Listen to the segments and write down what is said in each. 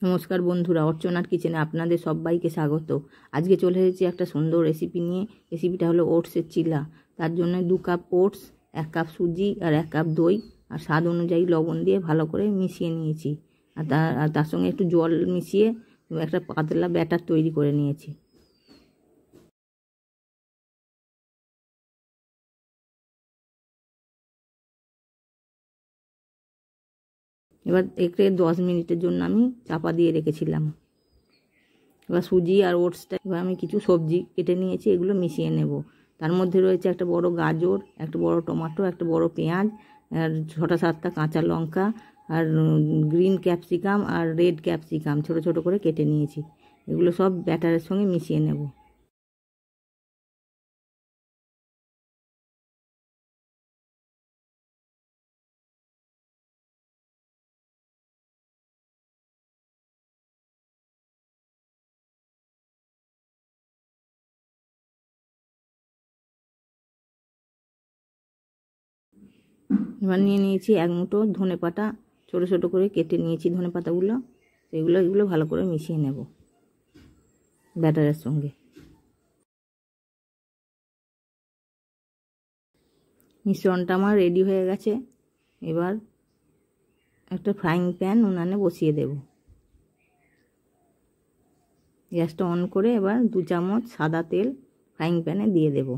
নমস্কার বন্ধুরা, অর্চনার কিচেনে আপনাদের সবাইকে স্বাগত। আজকে চলে এসেছি একটা সুন্দর রেসিপি নিয়ে। রেসিপিটা হলো ওটসের চিলা। তার জন্য 2 কাপ ওটস, 1 কাপ সুজি আর 1 কাপ দই আর স্বাদ অনুযায়ী লবণ দিয়ে ভালো করে মিশিয়ে নিয়েছি। আর তার সঙ্গে একটু জল মিশিয়ে একটা পাতলা ব্যাটার তৈরি করে নিয়েছি। এবার একে 10 মিনিটের জন্য আমি চাপা দিয়ে রেখেছিলাম। এবার সুজি আর ওটসটা এবার আমি কিছু সবজি কেটে নিয়েছি, এগুলো মিশিয়ে নেব। তার মধ্যে রয়েছে একটা বড় গাজর, একটা বড় টমেটো, একটা বড় পেঁয়াজ, আর 6-7টা কাঁচা লঙ্কা, আর গ্রিন ক্যাপসিকাম আর রেড ক্যাপসিকাম ছোট ছোট করে কেটে নিয়েছি। এগুলো সব ব্যাটারের সঙ্গে মিশিয়ে নেব। এবার নিয়ে নিয়েছি 1 মুঠো ধনেপাতা, ছোট ছোট করে কেটে নিয়েছি ধনেপাতাগুলো। এগুলো ভালো করে মিশিয়ে নেব ব্যাটারের সঙ্গে। মিশ্রণটা আমার রেডি হয়ে গেছে। এবার একটা ফ্রাইং প্যান উনানে বসিয়ে দেব। গ্যাসটা অন করে এবার 2 চামচ সাদা তেল ফ্রাইং প্যানে দিয়ে দেব।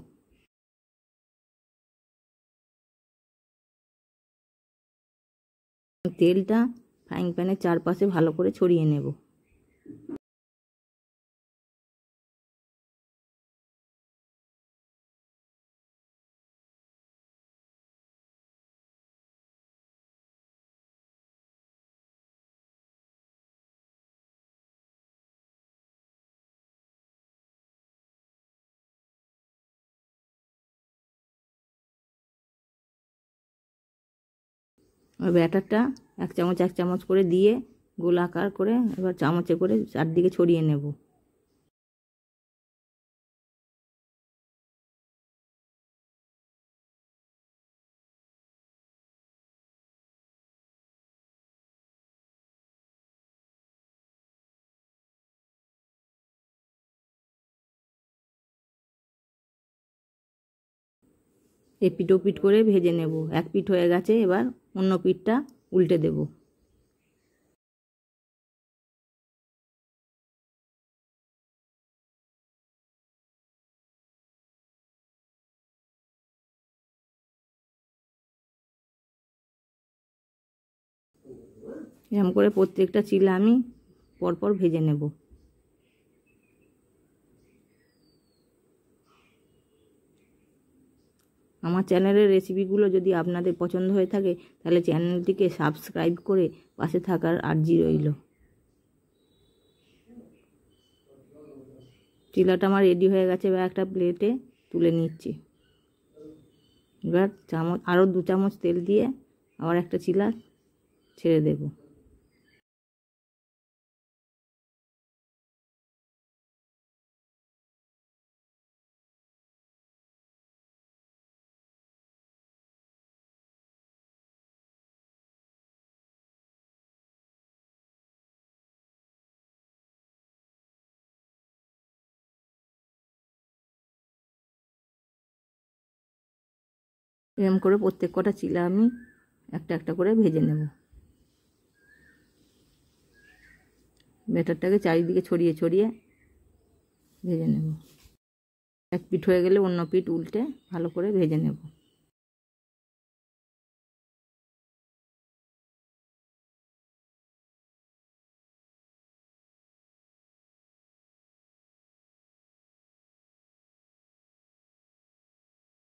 তেলটা ফ্রাইং প্যানের চারপাশে ভালো করে ছড়িয়ে নেব। আর ব্যাটারটা 1 চামচ করে দিয়ে গোলাকার করে এবার চামচে করে চারদিকে ছড়িয়ে নেব। এপিট ওপিট করে ভেজে নেব। 1 পিঠ হয়ে গেছে, এবার অন্য পিঠটা উল্টে দেব। এরকম করে প্রত্যেকটা চিলা আমি পরপর ভেজে নেব। আমার চ্যানেলের রেসিপিগুলো যদি আপনাদের পছন্দ হয়ে থাকে তাহলে চ্যানেলটিকে সাবস্ক্রাইব করে পাশে থাকার আর্জি রইল। চিলাটা আমার রেডি হয়ে গেছে, এবার একটা প্লেটে তুলে নিচ্ছি। এবার আরও 2 চামচ তেল দিয়ে আবার একটা চিলা ছেড়ে দেব। এরকম করে প্রত্যেক কটা চিলা আমি একটা একটা করে ভেজে নেব। ব্যাটারটাকে চারিদিকে ছড়িয়ে ছড়িয়ে ভেজে নেব। 1 পিঠ হয়ে গেলে অন্য পিঠ উল্টে ভালো করে ভেজে নেব।